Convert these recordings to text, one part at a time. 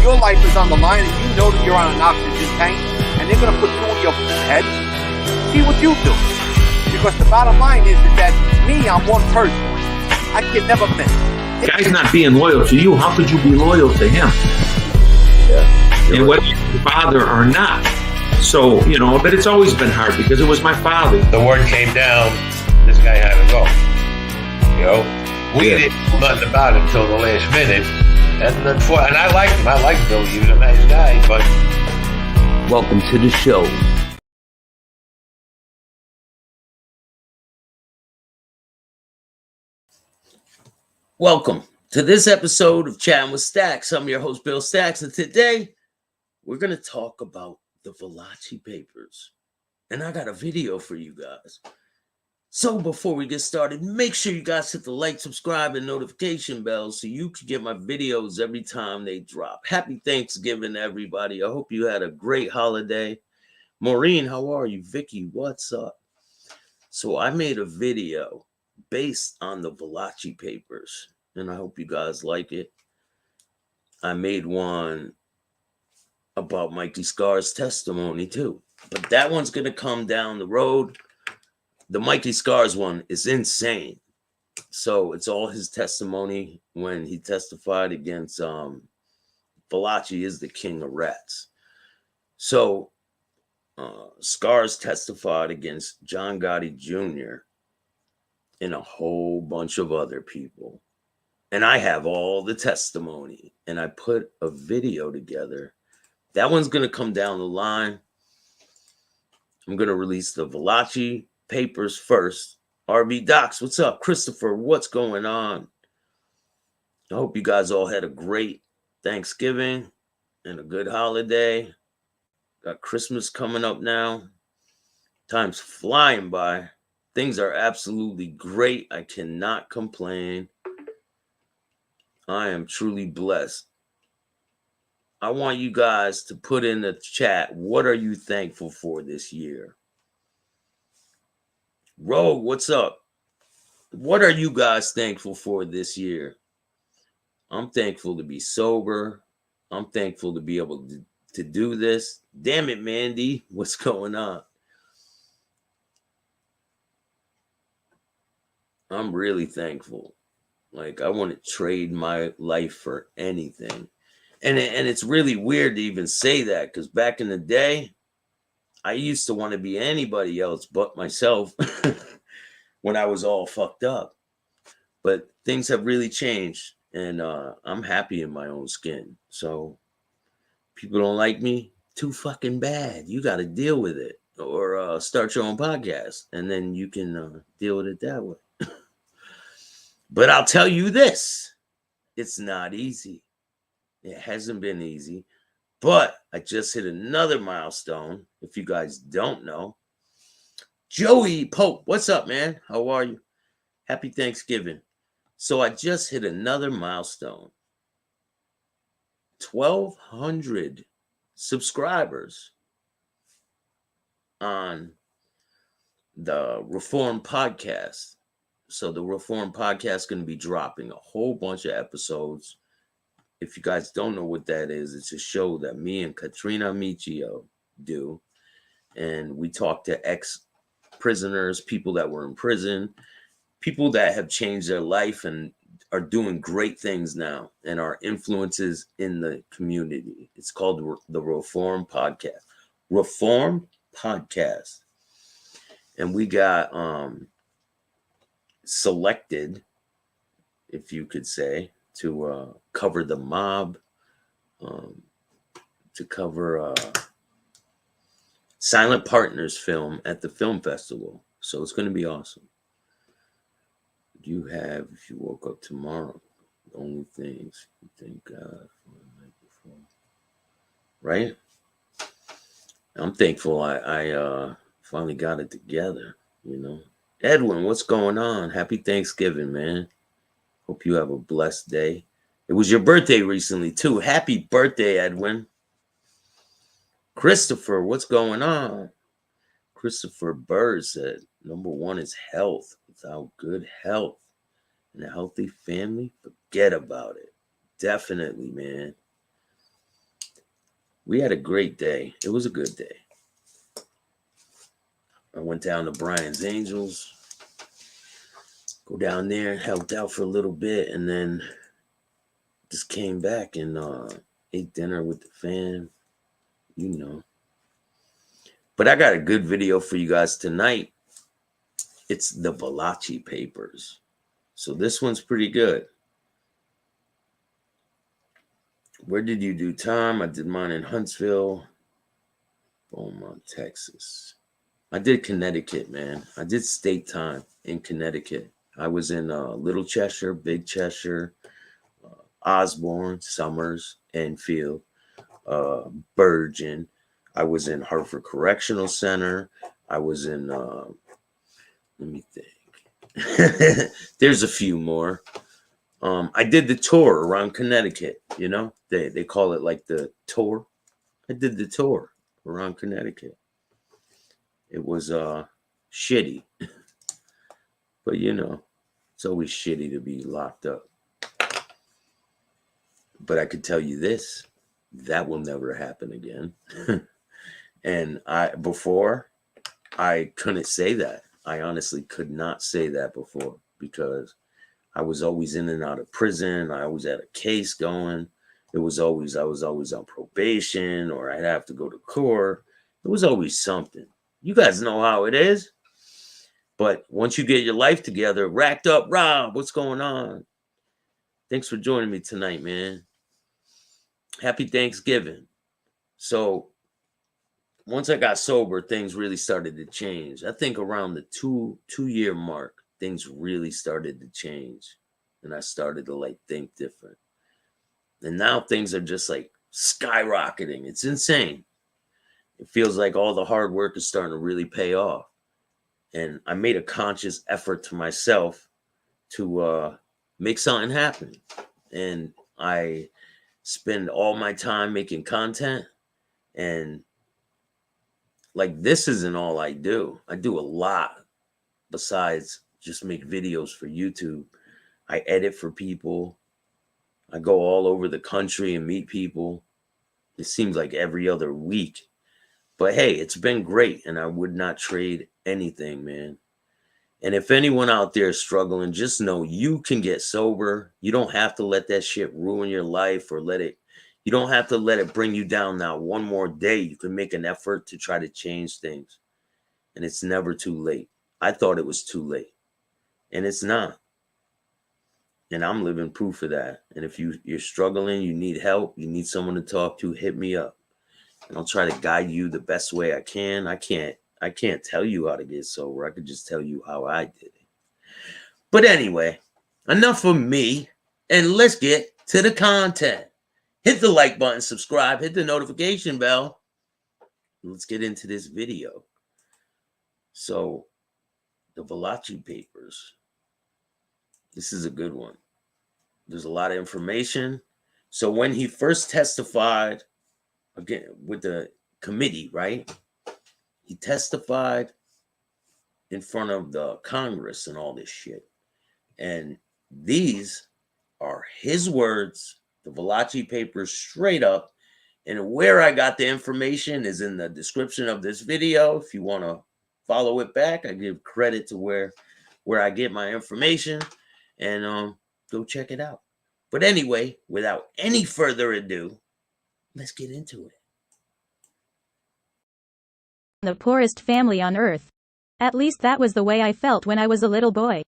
your life is on the line and you know that you're on an oxygen tank and they're going to put two in your head, see what you do. Because the bottom line is that me, I'm one person. I can never miss. Guy's not being loyal to you. How could you be loyal to him? Yeah. And whether you're your father or not. So, you know, but it's always been hard because it was my father. The word came down, this guy had to go. You know, we didn't know nothing about him until the last minute. And I liked him. I liked Billy. He was a nice guy, but... Welcome to the show. Welcome to this episode of Chattin with Staxx. I'm your host, Bill Staxx, and today we're going to talk about the Valachi Papers. And I got a video for you guys. So before we get started, make sure you guys hit the like, subscribe, and notification bell so you can get my videos every time they drop. Happy Thanksgiving, everybody. I hope you had a great holiday. Maureen, how are you? Vicky, what's up? So I made a video based on the Valachi Papers, and I hope you guys like it. I made one about Mikey Scar's testimony too, but that one's going to come down the road. The Mikey Scars one is insane. So it's all his testimony when he testified against Valachi is the king of rats. So Scars testified against John Gotti Jr. and a whole bunch of other people. And I have all the testimony. And I put a video together. That one's going to come down the line. I'm going to release the Valachi Papers first. RB Docs, what's up? Christopher, what's going on? I hope you guys all had a great Thanksgiving and a good holiday. Got Christmas coming up now. Time's flying by. Things are absolutely great. I cannot complain. I am truly blessed. I want you guys to put in the chat, what are you thankful for this year? Rogue, what's up? What are you guys thankful for this year? I'm thankful to be sober. I'm thankful to be able to do this. Damn it, Mandy, what's going on? I'm really thankful. Like, I want to trade my life for anything. And it's really weird to even say that, because back in the day, I used to want to be anybody else but myself when I was all fucked up. But things have really changed, and I'm happy in my own skin. So people don't like me, too fucking bad. You got to deal with it, or start your own podcast, and then you can deal with it that way. But I'll tell you this, it's not easy. It hasn't been easy, but I just hit another milestone. If you guys don't know, Joey Pope, what's up, man? How are you? Happy Thanksgiving. So I just hit another milestone. 1,200 subscribers on the Reform Podcast. So the Reform Podcast is going to be dropping a whole bunch of episodes. If you guys don't know what that is, it's a show that me and Katrina Michio do. And we talk to ex-prisoners, people that were in prison, people that have changed their life and are doing great things now and are influences in the community. It's called the Reform Podcast. Reform Podcast. And we got selected, if you could say, to cover the mob, to cover Silent Partners film at the film festival. So it's going to be awesome. You have, if you woke up tomorrow, the only things you thank God for the night before. Right? I'm thankful I finally got it together, you know. Edwin, what's going on? Happy Thanksgiving, man. Hope you have a blessed day. It was your birthday recently, too. Happy birthday, Edwin. Christopher, what's going on? Christopher Bird said, number one is health. Without good health and a healthy family, forget about it. Definitely, man. we had a great day. It was a good day. I went down to Brian's Angels, go down there, helped out for a little bit, and then just came back and ate dinner with the fam, you know. But I got a good video for you guys tonight. It's the Valachi Papers. So this one's pretty good. Where did you do time? I did mine in Huntsville, Beaumont, Texas. I did Connecticut, man. I did state time in Connecticut. I was in Little Cheshire, Big Cheshire, Osborne, Somers, Enfield, Bergen. I was in Hartford Correctional Center. I was in, let me think. There's a few more. I did the tour around Connecticut, you know. They call it like the tour. I did the tour around Connecticut. It was shitty. But you know, it's always shitty to be locked up. But I could tell you this, that will never happen again. And before, I couldn't say that. I honestly could not say that before because I was always in and out of prison. I always had a case going. I was always on probation, or I'd have to go to court. It was always something. You guys know how it is. But once you get your life together, racked up, Rob, what's going on? Thanks for joining me tonight, man. Happy Thanksgiving. So once I got sober, things really started to change. I think around the two-year mark, things really started to change. And I started to like think different. And now things are just like skyrocketing. It's insane. It feels like all the hard work is starting to really pay off. And I made a conscious effort to myself to make something happen. And I spend all my time making content. And like, this isn't all I do. I do a lot besides just make videos for YouTube. I edit for people. I go all over the country and meet people. It seems like every other week. But hey, it's been great, and I would not trade anything, man. And if anyone out there is struggling, just know you can get sober. You don't have to let that shit ruin your life or you don't have to let it bring you down now. One more day, you can make an effort to try to change things. And it's never too late. I thought it was too late, and it's not. And I'm living proof of that. And if you're struggling, you need help, you need someone to talk to, hit me up. And I'll try to guide you the best way I can. I can't tell you how to get sober. I could just tell you how I did it. But anyway, enough of me. And let's get to the content. Hit the like button, subscribe, hit the notification bell. Let's get into this video. So, the Valachi Papers. This is a good one. There's a lot of information. So when he first testified, again, with the committee, right? He testified in front of the Congress and all this shit. And these are his words, the Valachi Papers, straight up. And where I got the information is in the description of this video. If you want to follow it back, I give credit to where I get my information. And go check it out. But anyway, without any further ado, let's get into it. The poorest family on earth. At least that was the way I felt when I was a little boy.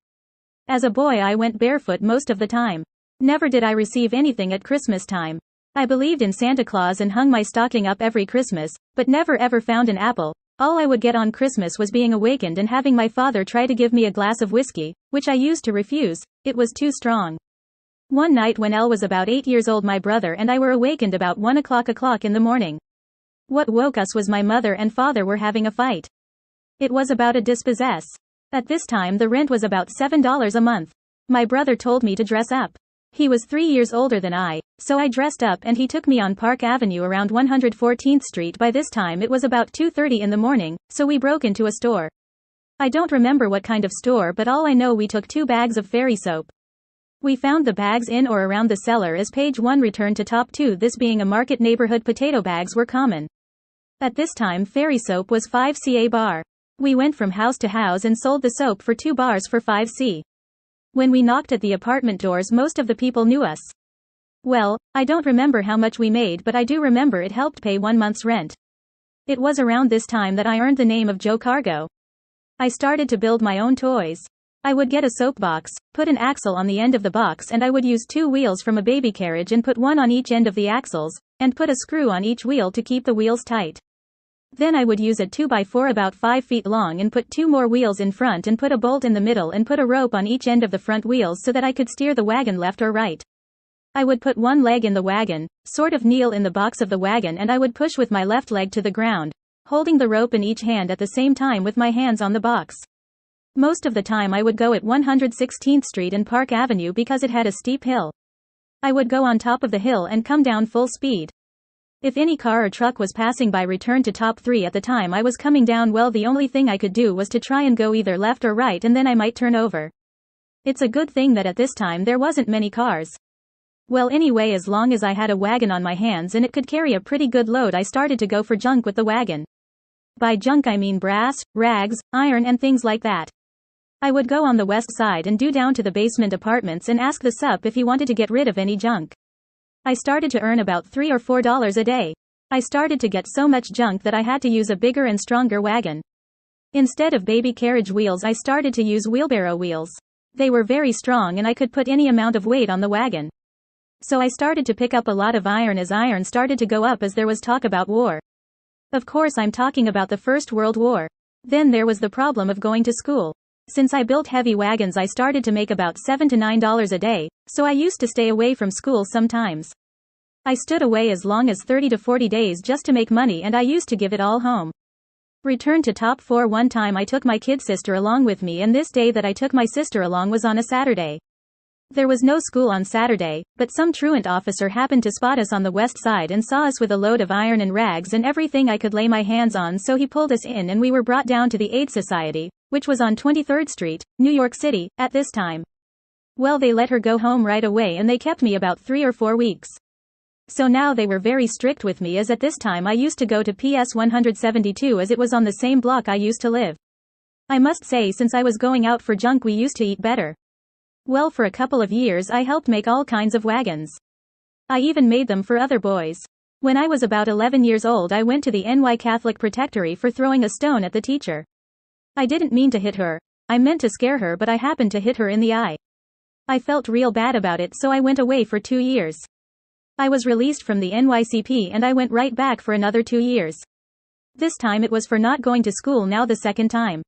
As a boy, I went barefoot most of the time. Never did I receive anything at Christmas time. I believed in Santa Claus and hung my stocking up every Christmas, but never ever found an apple. All I would get on Christmas was being awakened and having my father try to give me a glass of whiskey, which I used to refuse. It was too strong. One night when Elle was about 8 years old, my brother and I were awakened about 1 o'clock in the morning. What woke us was my mother and father were having a fight. It was about a dispossess. At this time the rent was about $7 a month. My brother told me to dress up. He was 3 years older than I, so I dressed up and he took me on Park Avenue around 114th Street. By this time it was about 2:30 in the morning, so we broke into a store. I don't remember what kind of store, but all I know, we took 2 bags of fairy soap. We found the bags in or around the cellar as page 1 returned to top 2, this being a market neighborhood. Potato bags were common. At this time fairy soap was 5c a bar. We went from house to house and sold the soap for 2 bars for 5c. When we knocked at the apartment doors, most of the people knew us. Well, I don't remember how much we made, but I do remember it helped pay 1 month's rent. It was around this time that I earned the name of Joe Cargo. I started to build my own toys. I would get a soap box, put an axle on the end of the box, and I would use 2 wheels from a baby carriage and put one on each end of the axles, and put a screw on each wheel to keep the wheels tight. Then I would use a 2x4 about 5 feet long and put 2 more wheels in front and put a bolt in the middle and put a rope on each end of the front wheels so that I could steer the wagon left or right. I would put one leg in the wagon, sort of kneel in the box of the wagon, and I would push with my left leg to the ground, holding the rope in each hand at the same time with my hands on the box. Most of the time I would go at 116th Street and Park Avenue because it had a steep hill. I would go on top of the hill and come down full speed. If any car or truck was passing by, return to top 3 at the time I was coming down, well, the only thing I could do was to try and go either left or right, and then I might turn over. It's a good thing that at this time there wasn't many cars. Well, anyway, as long as I had a wagon on my hands and it could carry a pretty good load, I started to go for junk with the wagon. By junk I mean brass, rags, iron and things like that. I would go on the west side and do down to the basement apartments and ask the sup if he wanted to get rid of any junk. I started to earn about $3 or $4 a day. I started to get so much junk that I had to use a bigger and stronger wagon. Instead of baby carriage wheels, I started to use wheelbarrow wheels. They were very strong and I could put any amount of weight on the wagon. So I started to pick up a lot of iron as iron started to go up as there was talk about war. Of course, I'm talking about the First World War. Then there was the problem of going to school. Since I built heavy wagons, I started to make about $7 to $9 a day, so I used to stay away from school sometimes. I stood away as long as 30 to 40 days just to make money, and I used to give it all home. Return to top 4. One time I took my kid sister along with me, and this day that I took my sister along was on a Saturday. There was no school on Saturday, but some truant officer happened to spot us on the west side and saw us with a load of iron and rags and everything I could lay my hands on, so he pulled us in and we were brought down to the Aid Society, which was on 23rd Street, New York City, at this time. Well, they let her go home right away and they kept me about 3 or 4 weeks. So now they were very strict with me, as at this time I used to go to PS 172 as it was on the same block I used to live. I must say, since I was going out for junk, we used to eat better. Well, for a couple of years I helped make all kinds of wagons. I even made them for other boys. When I was about 11 years old, I went to the NY Catholic Protectory for throwing a stone at the teacher. I didn't mean to hit her. I meant to scare her, but I happened to hit her in the eye. I felt real bad about it, so I went away for 2 years. I was released from the NYCP and I went right back for another 2 years. This time it was for not going to school, now the second time.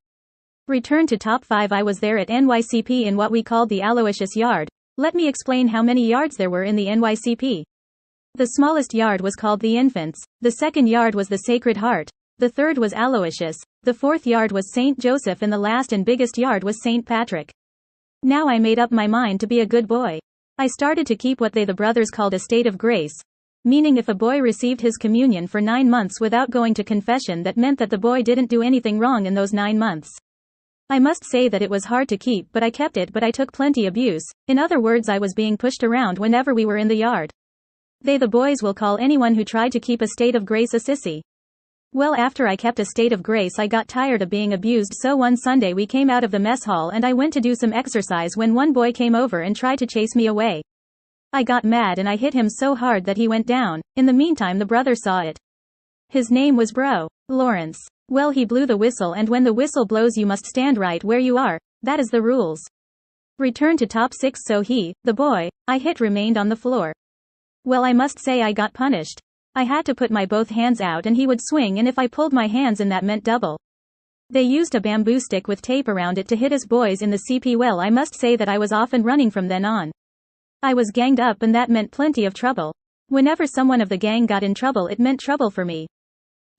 Return to top 5. I was there at NYCP in what we called the Aloysius Yard. Let me explain how many yards there were in the NYCP. The smallest yard was called the Infants, the second yard was the Sacred Heart, the third was Aloysius, the fourth yard was St. Joseph, and the last and biggest yard was St. Patrick. Now I made up my mind to be a good boy. I started to keep what the brothers called a state of grace. Meaning if a boy received his communion for 9 months without going to confession, that meant that the boy didn't do anything wrong in those 9 months. I must say that it was hard to keep, but I kept it, but I took plenty abuse. In other words, I was being pushed around whenever we were in the yard. The boys will call anyone who tried to keep a state of grace a sissy. Well, after I kept a state of grace, I got tired of being abused, so one Sunday we came out of the mess hall and I went to do some exercise when one boy came over and tried to chase me away. I got mad and I hit him so hard that he went down. In the meantime, the brother saw it. His name was Bro Lawrence. Well, he blew the whistle, and when the whistle blows you must stand right where you are. That is the rules. Return to top 6. So the boy I hit remained on the floor. Well, I must say I got punished. I had to put my both hands out and he would swing, and if I pulled my hands in, that meant double. They used a bamboo stick with tape around it to hit us boys in the CP. Well, I must say that I was often running from then on. I was ganged up and that meant plenty of trouble. Whenever someone of the gang got in trouble, it meant trouble for me.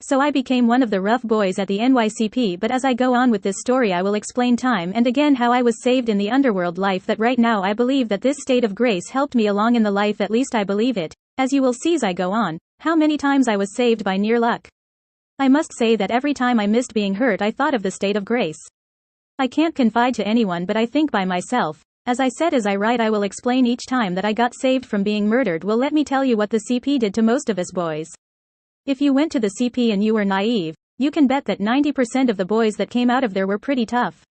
So I became one of the rough boys at the NYCP, but as I go on with this story I will explain time and again how I was saved in the underworld life, that right now I believe that this state of grace helped me along in the life, at least I believe it, as you will see as I go on, how many times I was saved by near luck. I must say that every time I missed being hurt I thought of the state of grace. I can't confide to anyone, but I think by myself. As I said as I write, I will explain each time that I got saved from being murdered. Well, let me tell you what the CP did to most of us boys. If you went to the CP and you were naive, you can bet that 90% of the boys that came out of there were pretty tough.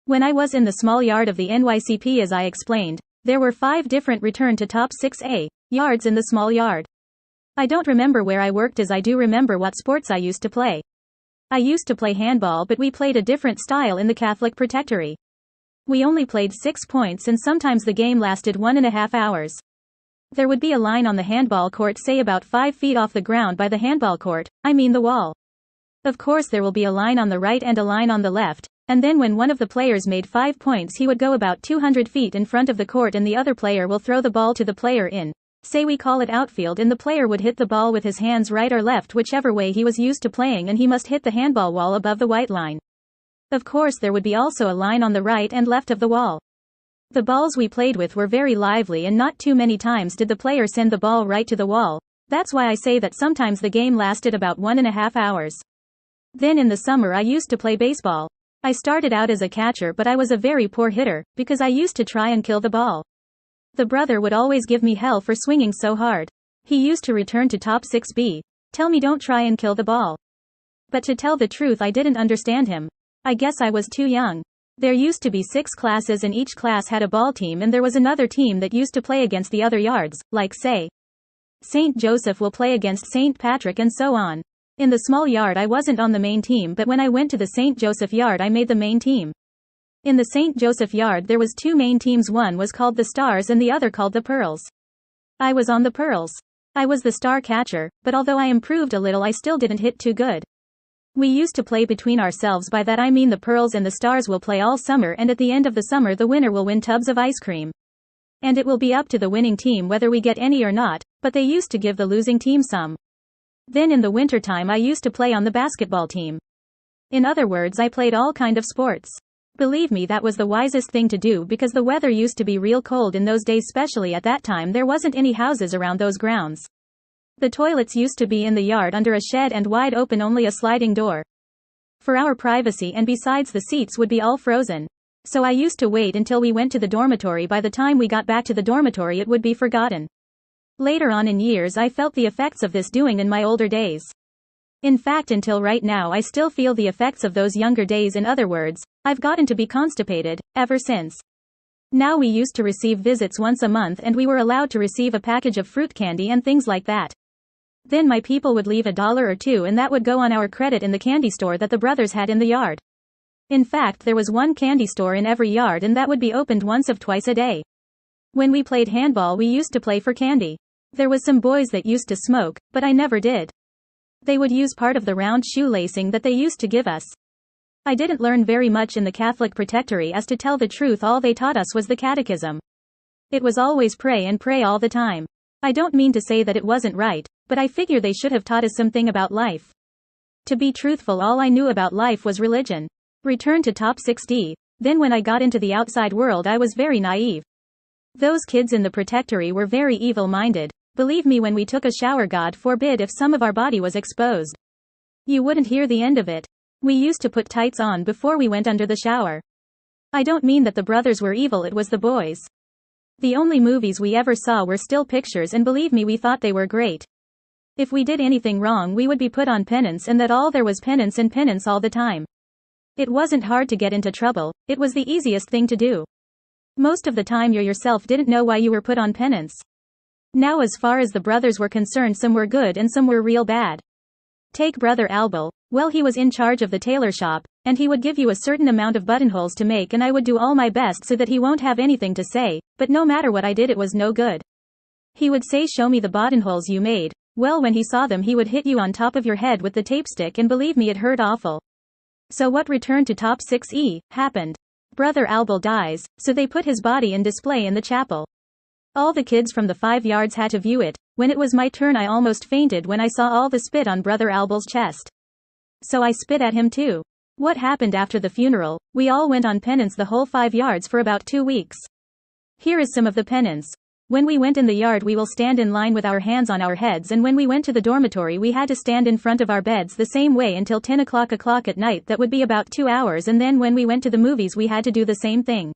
When I was in the small yard of the NYCP, as I explained, there were 5 different return to top 6A yards in the small yard. I don't remember where I worked, as I do remember what sports I used to play. I used to play handball, but we played a different style in the Catholic Protectory. We only played 6 points, and sometimes the game lasted 1.5 hours. There would be a line on the handball court, say about 5 feet off the ground by the handball court, I mean the wall. Of course there will be a line on the right and a line on the left, and then when one of the players made 5 points, he would go about 200 feet in front of the court, and the other player will throw the ball to the player in, say we call it outfield, and the player would hit the ball with his hands right or left, whichever way he was used to playing, and he must hit the handball wall above the white line. Of course there would be also a line on the right and left of the wall. The balls we played with were very lively, and not too many times did the player send the ball right to the wall. That's why I say that sometimes the game lasted about 1.5 hours. Then in the summer I used to play baseball. I started out as a catcher, but I was a very poor hitter, because I used to try and kill the ball. The brother would always give me hell for swinging so hard. He used to return to top 6B, tell me don't try and kill the ball. But to tell the truth, I didn't understand him. I guess I was too young. There used to be 6 classes, and each class had a ball team, and there was another team that used to play against the other yards, like say, St. Joseph will play against St. Patrick, and so on. In the small yard I wasn't on the main team, but when I went to the St. Joseph yard I made the main team. In the St. Joseph yard there was 2 main teams, one was called the Stars and the other called the Pearls. I was on the Pearls. I was the star catcher, but although I improved a little I still didn't hit too good. We used to play between ourselves, by that I mean the Pearls and the Stars will play all summer, and at the end of the summer the winner will win tubs of ice cream. And it will be up to the winning team whether we get any or not, but they used to give the losing team some. Then in the winter time I used to play on the basketball team. In other words, I played all kind of sports. Believe me, that was the wisest thing to do, because the weather used to be real cold in those days, especially at that time there wasn't any houses around those grounds. The toilets used to be in the yard under a shed and wide open, only a sliding door for our privacy, and besides the seats would be all frozen. So I used to wait until we went to the dormitory. By the time we got back to the dormitory it would be forgotten. Later on in years I felt the effects of this doing in my older days. In fact, until right now I still feel the effects of those younger days. In other words, I've gotten to be constipated ever since. Now we used to receive visits once a month, and we were allowed to receive a package of fruit candy and things like that. Then my people would leave $1 or $2, and that would go on our credit in the candy store that the brothers had in the yard. In fact, there was one candy store in every yard, and that would be opened once or twice a day. When we played handball we used to play for candy. There was some boys that used to smoke, but I never did. They would use part of the round shoelacing that they used to give us. I didn't learn very much in the Catholic Protectory, as to tell the truth all they taught us was the catechism. It was always pray and pray all the time. I don't mean to say that it wasn't right, but I figure they should have taught us something about life. To be truthful, all I knew about life was religion. Return to top 6D. Then when I got into the outside world I was very naive. Those kids in the Protectory were very evil-minded. Believe me, when we took a shower, God forbid if some of our body was exposed. You wouldn't hear the end of it. We used to put tights on before we went under the shower. I don't mean that the brothers were evil, it was the boys. The only movies we ever saw were still pictures, and believe me, we thought they were great. If we did anything wrong we would be put on penance, and that all there was penance and penance all the time. It wasn't hard to get into trouble, it was the easiest thing to do. Most of the time you yourself didn't know why you were put on penance. Now as far as the brothers were concerned, some were good and some were real bad. Take Brother Albel. Well, he was in charge of the tailor shop, and he would give you a certain amount of buttonholes to make, and I would do all my best so that he won't have anything to say, but no matter what I did it was no good. He would say, show me the buttonholes you made. Well, when he saw them he would hit you on top of your head with the tape stick, and believe me, it hurt awful. So what returned to top 6E happened. Brother Albel dies, so they put his body in display in the chapel. All the kids from the 5 yards had to view it. When it was my turn I almost fainted when I saw all the spit on Brother Albel's chest. So I spit at him too. What happened after the funeral? We all went on penance the whole 5 yards for about 2 weeks. Here is some of the penance. When we went in the yard we will stand in line with our hands on our heads, and when we went to the dormitory we had to stand in front of our beds the same way until 10 o'clock at night. That would be about 2 hours, and then when we went to the movies we had to do the same thing.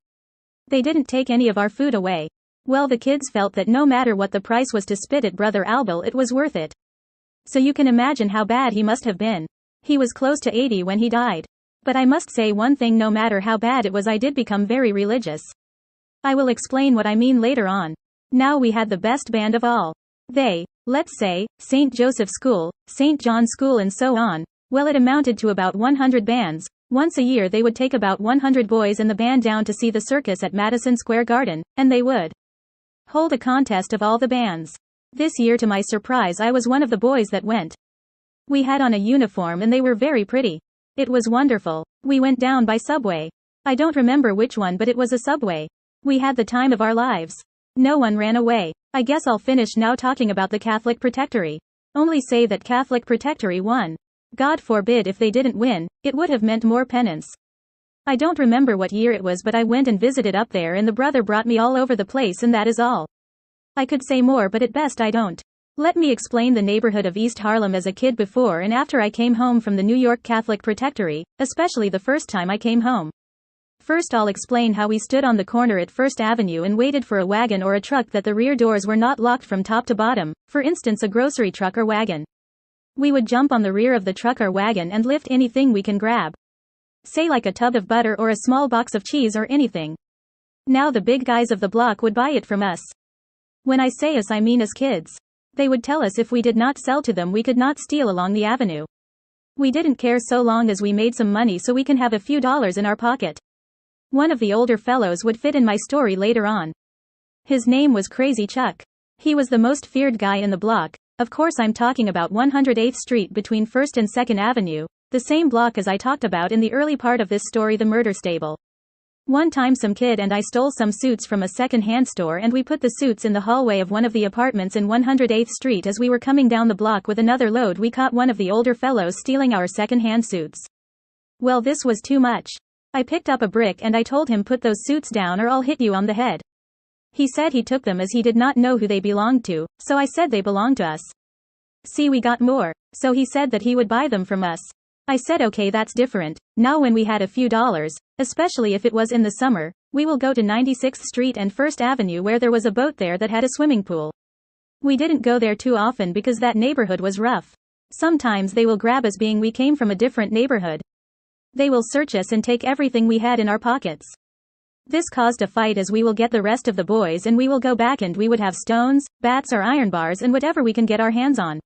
They didn't take any of our food away. Well, the kids felt that no matter what the price was to spit at Brother Albel, it was worth it. So you can imagine how bad he must have been. He was close to 80 when he died. But I must say one thing, no matter how bad it was, I did become very religious. I will explain what I mean later on. Now we had the best band of all. Let's say, St. Joseph School, St. John School and so on. Well, it amounted to about 100 bands. Once a year they would take about 100 boys and the band down to see the circus at Madison Square Garden, and they would hold a contest of all the bands. This year, to my surprise, I was one of the boys that went. We had on a uniform and they were very pretty. It was wonderful. We went down by subway. I don't remember which one, but it was a subway. We had the time of our lives. No one ran away. I guess I'll finish now talking about the Catholic Protectory. Only say that Catholic Protectory won. God forbid if they didn't win, it would have meant more penance. I don't remember what year it was, but I went and visited up there and the brother brought me all over the place, and that is all. I could say more, but at best I don't. Let me explain the neighborhood of East Harlem as a kid before and after I came home from the New York Catholic Protectory, especially the first time I came home. First I'll explain how we stood on the corner at First Avenue and waited for a wagon or a truck that the rear doors were not locked from top to bottom, for instance a grocery truck or wagon. We would jump on the rear of the truck or wagon and lift anything we can grab. Say like a tub of butter or a small box of cheese or anything. Now the big guys of the block would buy it from us. When I say us, I mean as kids. They would tell us if we did not sell to them, we could not steal along the avenue. We didn't care so long as we made some money so we can have a few dollars in our pocket. One of the older fellows would fit in my story later on. His name was Crazy Chuck. He was the most feared guy in the block. Of course I'm talking about 108th Street between 1st and 2nd Avenue, the same block as I talked about in the early part of this story, the murder stable. One time some kid and I stole some suits from a second-hand store and we put the suits in the hallway of one of the apartments in 108th Street. As we were coming down the block with another load, we caught one of the older fellows stealing our second-hand suits. Well, this was too much. I picked up a brick and I told him, put those suits down or I'll hit you on the head. He said he took them as he did not know who they belonged to, so I said they belonged to us. See, we got more. So he said that he would buy them from us. I said okay, that's different. Now when we had a few dollars, especially if it was in the summer, we will go to 96th Street and 1st Avenue where there was a boat there that had a swimming pool. We didn't go there too often because that neighborhood was rough. Sometimes they will grab us being we came from a different neighborhood. They will search us and take everything we had in our pockets. This caused a fight as we will get the rest of the boys and we will go back and we would have stones, bats or iron bars and whatever we can get our hands on.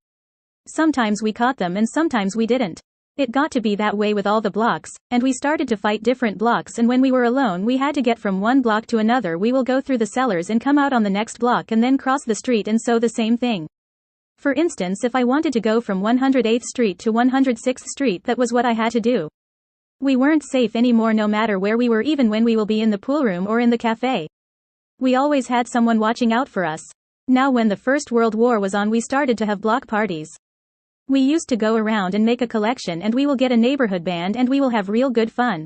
Sometimes we caught them and sometimes we didn't. It got to be that way with all the blocks, and we started to fight different blocks, and when we were alone we had to get from one block to another. We will go through the cellars and come out on the next block and then cross the street, and so the same thing. For instance, if I wanted to go from 108th Street to 106th Street, that was what I had to do. We weren't safe anymore no matter where we were, even when we will be in the pool room or in the cafe. We always had someone watching out for us. Now when the First World War was on, we started to have block parties. We used to go around and make a collection and we will get a neighborhood band and we will have real good fun.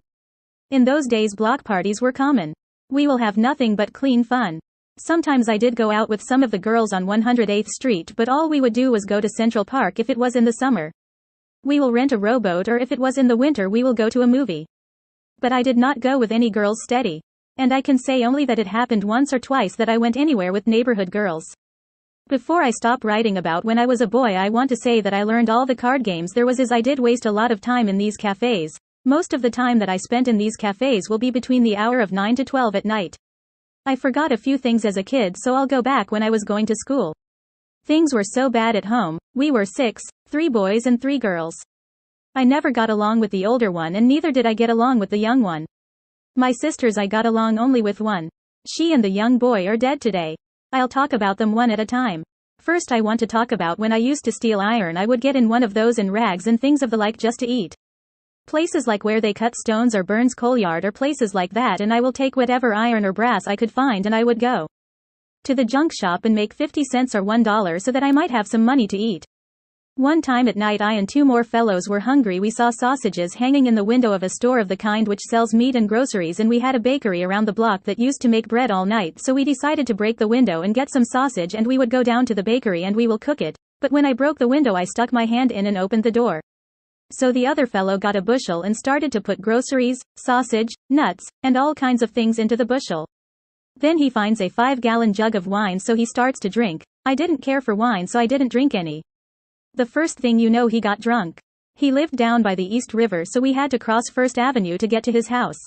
In those days block parties were common. We will have nothing but clean fun. Sometimes I did go out with some of the girls on 108th Street, but all we would do was go to Central Park if it was in the summer. We will rent a rowboat, or if it was in the winter we will go to a movie. But I did not go with any girls steady. And I can say only that it happened once or twice that I went anywhere with neighborhood girls. Before I stop writing about when I was a boy, I want to say that I learned all the card games there was, as I did waste a lot of time in these cafes. Most of the time that I spent in these cafes will be between the hour of 9 to 12 at night. I forgot a few things as a kid, so I'll go back when I was going to school. Things were so bad at home. We were 6, 3 boys and 3 girls. I never got along with the older one and neither did I get along with the young one. My sisters, I got along only with one. She and the young boy are dead today. I'll talk about them one at a time. First I want to talk about when I used to steal iron. I would get in one of those and rags and things of the like just to eat. Places like where they cut stones or burns coal yard or places like that, and I will take whatever iron or brass I could find and I would go to the junk shop and make 50 cents or $1 so that I might have some money to eat. One time at night I and 2 more fellows were hungry. We saw sausages hanging in the window of a store of the kind which sells meat and groceries, and we had a bakery around the block that used to make bread all night, so we decided to break the window and get some sausage, and we would go down to the bakery and we will cook it. But when I broke the window I stuck my hand in and opened the door. So the other fellow got a bushel and started to put groceries, sausage, nuts, and all kinds of things into the bushel. Then he finds a 5-gallon jug of wine, so he starts to drink. I didn't care for wine, so I didn't drink any. The first thing you know, he got drunk. He lived down by the East River, so we had to cross First Avenue to get to his house.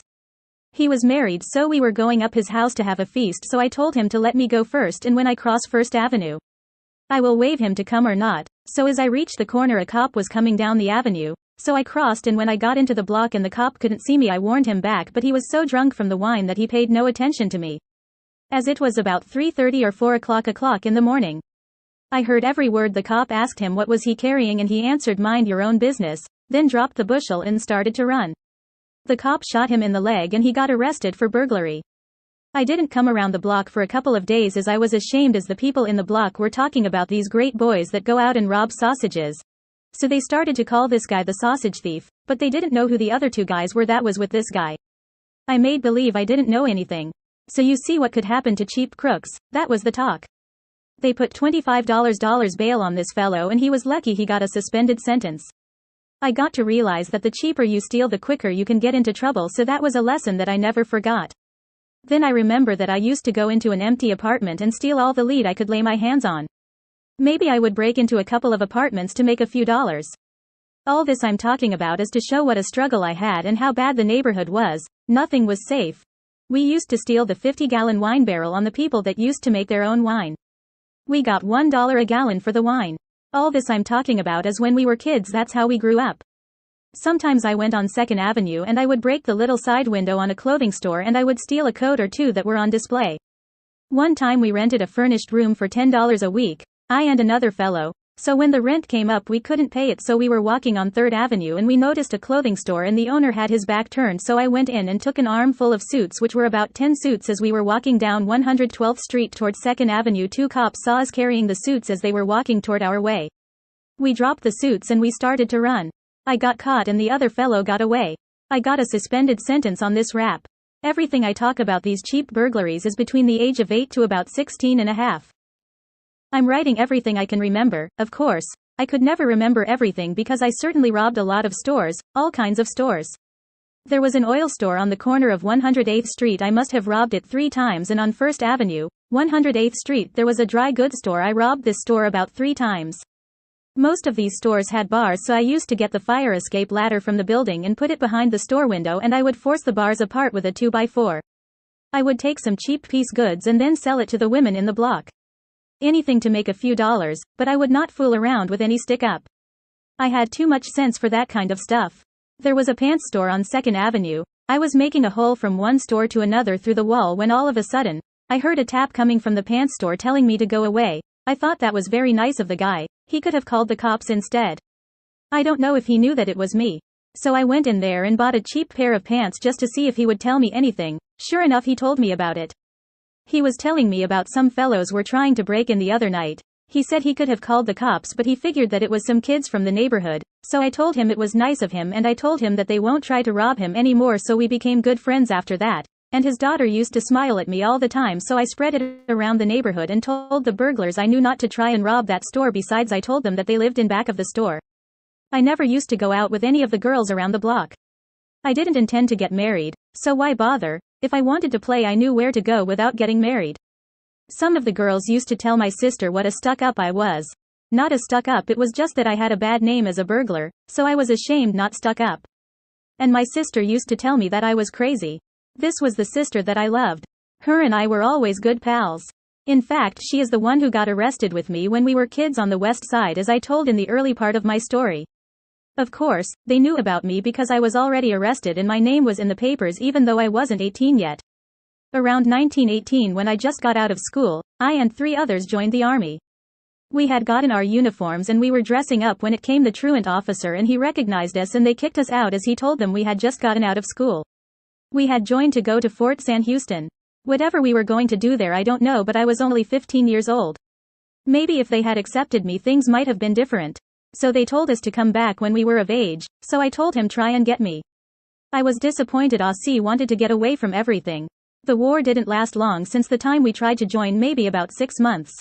He was married, so we were going up his house to have a feast, so I told him to let me go first, and when I cross First Avenue, I will wave him to come or not. So as I reached the corner, a cop was coming down the avenue, so I crossed, and when I got into the block and the cop couldn't see me, I warned him back, but he was so drunk from the wine that he paid no attention to me. As it was about 3:30 or 4 o'clock in the morning. I heard every word. The cop asked him what was he carrying, and he answered, "Mind your own business," then dropped the bushel and started to run. The cop shot him in the leg and he got arrested for burglary. I didn't come around the block for a couple of days as I was ashamed, as the people in the block were talking about these great boys that go out and rob sausages. So they started to call this guy the sausage thief, but they didn't know who the other 2 guys were that was with this guy. I made believe I didn't know anything. So you see what could happen to cheap crooks. That was the talk. They put $25 bail on this fellow, and he was lucky he got a suspended sentence. I got to realize that the cheaper you steal, the quicker you can get into trouble, so that was a lesson that I never forgot. Then I remember that I used to go into an empty apartment and steal all the lead I could lay my hands on. Maybe I would break into a couple of apartments to make a few dollars. All this I'm talking about is to show what a struggle I had and how bad the neighborhood was. Nothing was safe. We used to steal the 50-gallon wine barrel on the people that used to make their own wine. We got $1 a gallon for the wine. All this I'm talking about is when we were kids. That's how we grew up. Sometimes I went on 2nd Avenue and I would break the little side window on a clothing store and I would steal a coat or 2 that were on display. One time we rented a furnished room for $10 a week, I and another fellow. So when the rent came up, we couldn't pay it, so we were walking on 3rd Avenue and we noticed a clothing store and the owner had his back turned, so I went in and took an armful of suits, which were about 10 suits. As we were walking down 112th Street towards 2nd Avenue, 2 cops saw us carrying the suits as they were walking toward our way. We dropped the suits and we started to run. I got caught and the other fellow got away. I got a suspended sentence on this rap. Everything I talk about these cheap burglaries is between the age of 8 to about 16 and a half. I'm writing everything I can remember. Of course, I could never remember everything because I certainly robbed a lot of stores, all kinds of stores. There was an oil store on the corner of 108th Street. I must have robbed it 3 times, and on 1st Avenue, 108th Street, there was a dry goods store. I robbed this store about 3 times. Most of these stores had bars, so I used to get the fire escape ladder from the building and put it behind the store window, and I would force the bars apart with a 2x4. I would take some cheap piece goods and then sell it to the women in the block. Anything to make a few dollars, but I would not fool around with any stick-up. I had too much sense for that kind of stuff. There was a pants store on 2nd Avenue. I was making a hole from one store to another through the wall when all of a sudden, I heard a tap coming from the pants store telling me to go away. I thought that was very nice of the guy. He could have called the cops instead. I don't know if he knew that it was me. So I went in there and bought a cheap pair of pants just to see if he would tell me anything. Sure enough, he told me about it. He was telling me about some fellows were trying to break in the other night. He said he could have called the cops, but he figured that it was some kids from the neighborhood. So I told him it was nice of him, and I told him that they won't try to rob him anymore, so we became good friends after that. And his daughter used to smile at me all the time, so I spread it around the neighborhood and told the burglars I knew not to try and rob that store. Besides, I told them that they lived in back of the store. I never used to go out with any of the girls around the block. I didn't intend to get married, so why bother? If I wanted to play, I knew where to go without getting married. Some of the girls used to tell my sister what a stuck-up I was. Not a stuck-up, it was just that I had a bad name as a burglar, so I was ashamed, not stuck up. And my sister used to tell me that I was crazy. This was the sister that I loved. Her and I were always good pals. In fact, she is the one who got arrested with me when we were kids on the West Side, as I told in the early part of my story. Of course, they knew about me because I was already arrested and my name was in the papers even though I wasn't 18 yet. Around 1918, when I just got out of school, I and 3 others joined the army. We had gotten our uniforms and we were dressing up when it came the truant officer, and he recognized us and they kicked us out as he told them we had just gotten out of school. We had joined to go to Fort San Houston. Whatever we were going to do there, I don't know, but I was only 15 years old. Maybe if they had accepted me, things might have been different. So they told us to come back when we were of age, so I told him try and get me. I was disappointed. Aussie wanted to get away from everything. The war didn't last long. Since the time we tried to join, maybe about 6 months.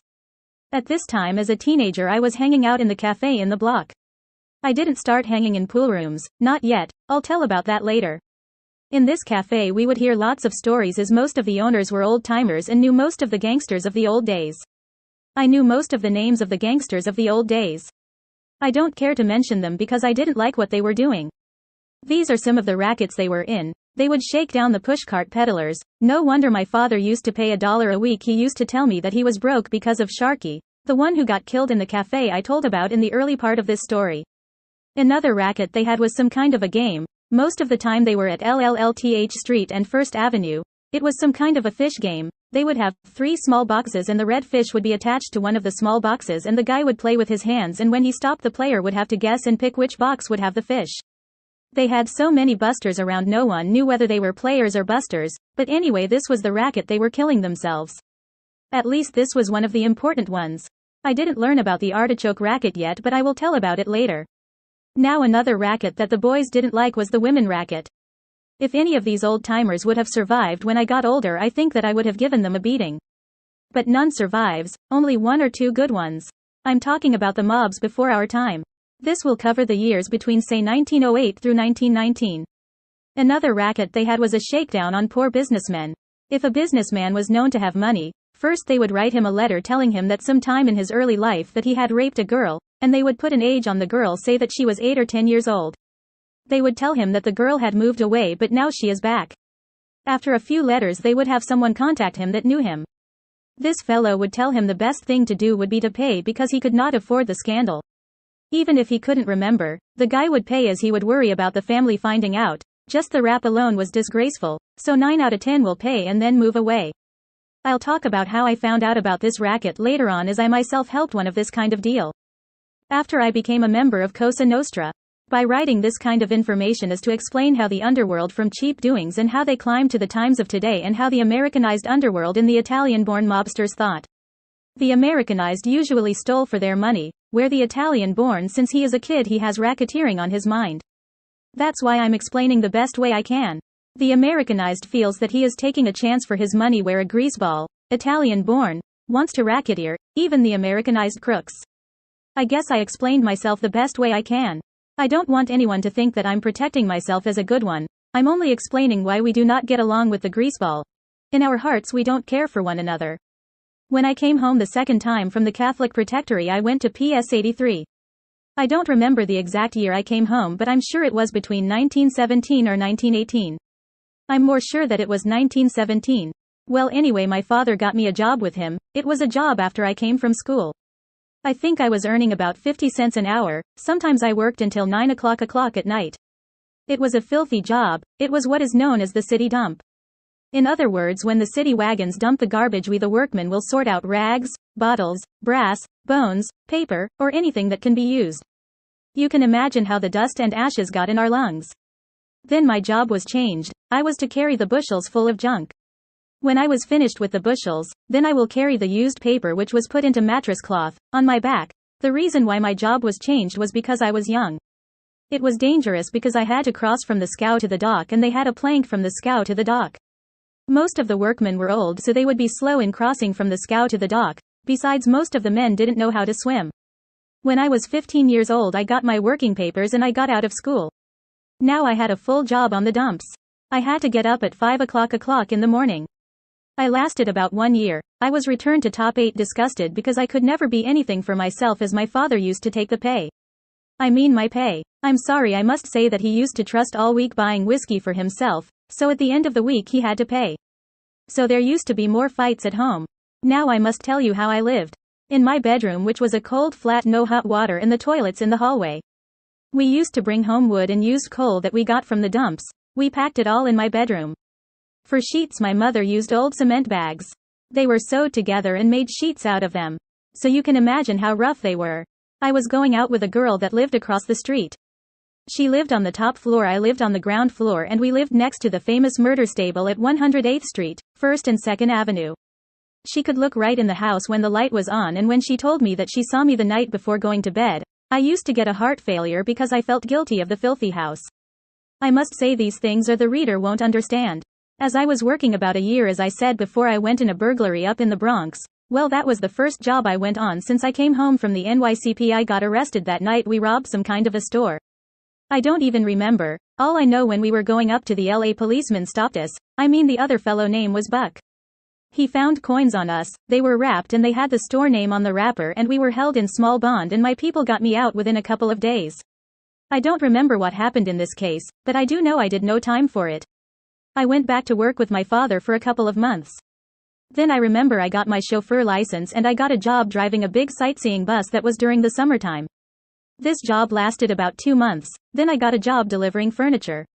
At this time as a teenager, I was hanging out in the cafe in the block. I didn't start hanging in pool rooms, not yet. I'll tell about that later. In this cafe we would hear lots of stories as most of the owners were old-timers and knew most of the gangsters of the old days. I knew most of the names of the gangsters of the old days. I don't care to mention them because I didn't like what they were doing. These are some of the rackets they were in. They would shake down the pushcart peddlers. No wonder my father used to pay $1 a week. He used to tell me that he was broke because of Sharky, the one who got killed in the cafe I told about in the early part of this story. Another racket they had was some kind of a game. Most of the time they were at LLLTH Street and First Avenue. It was some kind of a fish game. They would have 3 small boxes and the red fish would be attached to one of the small boxes and the guy would play with his hands, and when he stopped the player would have to guess and pick which box would have the fish. They had so many busters around no one knew whether they were players or busters, but anyway this was the racket they were killing themselves. At least this was one of the important ones. I didn't learn about the artichoke racket yet, but I will tell about it later. Now another racket that the boys didn't like was the women racket. If any of these old-timers would have survived when I got older, I think that I would have given them a beating. But none survives, only 1 or 2 good ones. I'm talking about the mobs before our time. This will cover the years between say 1908 through 1919. Another racket they had was a shakedown on poor businessmen. If a businessman was known to have money, first they would write him a letter telling him that sometime in his early life that he had raped a girl, and they would put an age on the girl, say that she was 8 or 10 years old. They would tell him that the girl had moved away but now she is back. After a few letters they would have someone contact him that knew him. This fellow would tell him the best thing to do would be to pay because he could not afford the scandal. Even if he couldn't remember, the guy would pay as he would worry about the family finding out. Just the rap alone was disgraceful, so 9 out of 10 will pay and then move away. I'll talk about how I found out about this racket later on, as I myself helped one of this kind of deal. After I became a member of Cosa Nostra. By writing this kind of information is to explain how the underworld from cheap doings and how they climbed to the times of today, and how the Americanized underworld in the Italian-born mobsters thought. The Americanized usually stole for their money, where the Italian-born, since he is a kid, he has racketeering on his mind. That's why I'm explaining the best way I can. The Americanized feels that he is taking a chance for his money, where a greaseball, Italian-born, wants to racketeer, even the Americanized crooks. I guess I explained myself the best way I can. I don't want anyone to think that I'm protecting myself as a good one. I'm only explaining why we do not get along with the greaseball. In our hearts we don't care for one another. When I came home the second time from the Catholic Protectory, I went to PS 83. I don't remember the exact year I came home, but I'm sure it was between 1917 or 1918. I'm more sure that it was 1917. Well, anyway, my father got me a job with him. It was a job after I came from school. I think I was earning about 50 cents an hour. Sometimes I worked until 9 o'clock at night. It was a filthy job. It was what is known as the city dump. In other words, when the city wagons dump the garbage, we the workmen will sort out rags, bottles, brass, bones, paper, or anything that can be used. You can imagine how the dust and ashes got in our lungs. Then my job was changed. I was to carry the bushels full of junk. When I was finished with the bushels, then I will carry the used paper, which was put into mattress cloth, on my back. The reason why my job was changed was because I was young. It was dangerous because I had to cross from the scow to the dock, and they had a plank from the scow to the dock. Most of the workmen were old, so they would be slow in crossing from the scow to the dock. Besides, most of the men didn't know how to swim. When I was 15 years old, I got my working papers and I got out of school. Now I had a full job on the dumps. I had to get up at 5 o'clock in the morning. I lasted about 1 year. I was returned to top 8 disgusted because I could never be anything for myself, as my father used to take the pay. I mean my pay. I'm sorry, I must say that he used to trust all week buying whiskey for himself, so at the end of the week he had to pay. So there used to be more fights at home. Now I must tell you how I lived. In my bedroom, which was a cold flat, no hot water, and the toilets in the hallway. We used to bring home wood and used coal that we got from the dumps. We packed it all in my bedroom. For sheets, my mother used old cement bags. They were sewed together and made sheets out of them. So you can imagine how rough they were. I was going out with a girl that lived across the street. She lived on the top floor, I lived on the ground floor, and we lived next to the famous murder stable at 108th Street, 1st and 2nd Avenue. She could look right in the house when the light was on, and when she told me that she saw me the night before going to bed, I used to get a heart failure because I felt guilty of the filthy house. I must say these things or the reader won't understand. As I was working about a year, as I said before, I went in a burglary up in the Bronx. Well, that was the first job I went on since I came home from the NYCP. I got arrested that night. We robbed some kind of a store. I don't even remember. All I know, when we were going up to the LA, policeman stopped us. I mean, the other fellow name was Buck. He found coins on us. They were wrapped and they had the store name on the wrapper, and we were held in small bond, and my people got me out within a couple of days. I don't remember what happened in this case, but I do know I did no time for it. I went back to work with my father for a couple of months. Then I remember I got my chauffeur license and I got a job driving a big sightseeing bus that was during the summertime. This job lasted about 2 months. Then I got a job delivering furniture.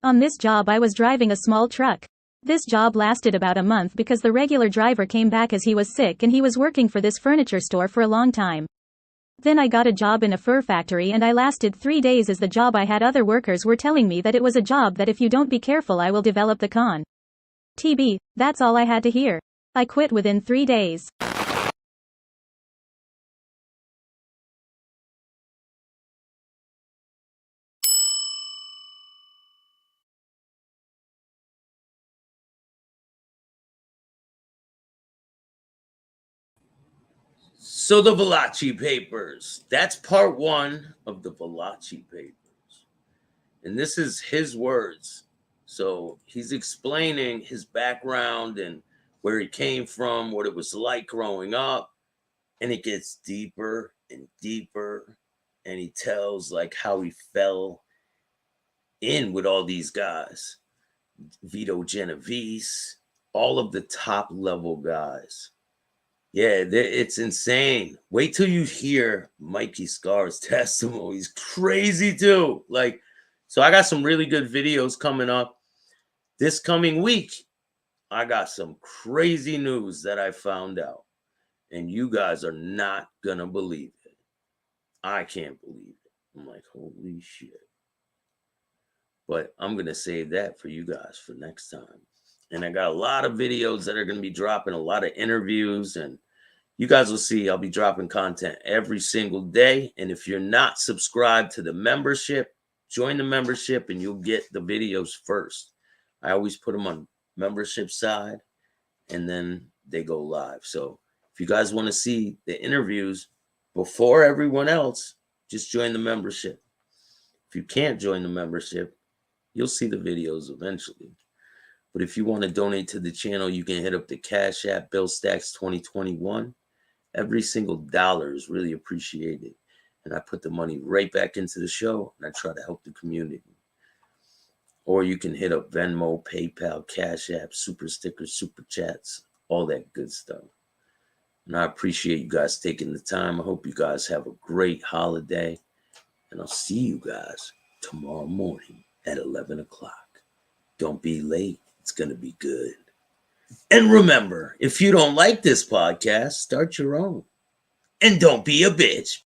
On this job I was driving a small truck. This job lasted about a month because the regular driver came back as he was sick, and he was working for this furniture store for a long time. Then I got a job in a fur factory and I lasted 3 days as the job I had. Other workers were telling me that it was a job that if you don't be careful I will develop the con. TB, that's all I had to hear. I quit within 3 days. So the Valachi Papers. That's part 1 of the Valachi Papers. And this is his words. So he's explaining his background and where he came from, what it was like growing up. And it gets deeper and deeper. And he tells like how he fell in with all these guys. Vito Genovese, all of the top level guys. Yeah, it's insane. Wait till you hear Mikey Scar's testimony. He's crazy too. Like, so I got some really good videos coming up. This coming week, I got some crazy news that I found out. And you guys are not going to believe it. I can't believe it. I'm like, holy shit. But I'm going to save that for you guys for next time. And I got a lot of videos that are going to be dropping, a lot of interviews, and you guys will see I'll be dropping content every single day. And if you're not subscribed to the membership, join the membership and you'll get the videos first. I always put them on membership side and then they go live. So if you guys want to see the interviews before everyone else, just join the membership. If you can't join the membership, you'll see the videos eventually. But if you want to donate to the channel, you can hit up the Cash App, Bill Staxx 2021. Every single dollar is really appreciated. And I put the money right back into the show, and I try to help the community. Or you can hit up Venmo, PayPal, Cash App, Super Stickers, Super Chats, all that good stuff. And I appreciate you guys taking the time. I hope you guys have a great holiday. And I'll see you guys tomorrow morning at 11 o'clock. Don't be late. It's going to be good. And remember, if you don't like this podcast, start your own. And don't be a bitch.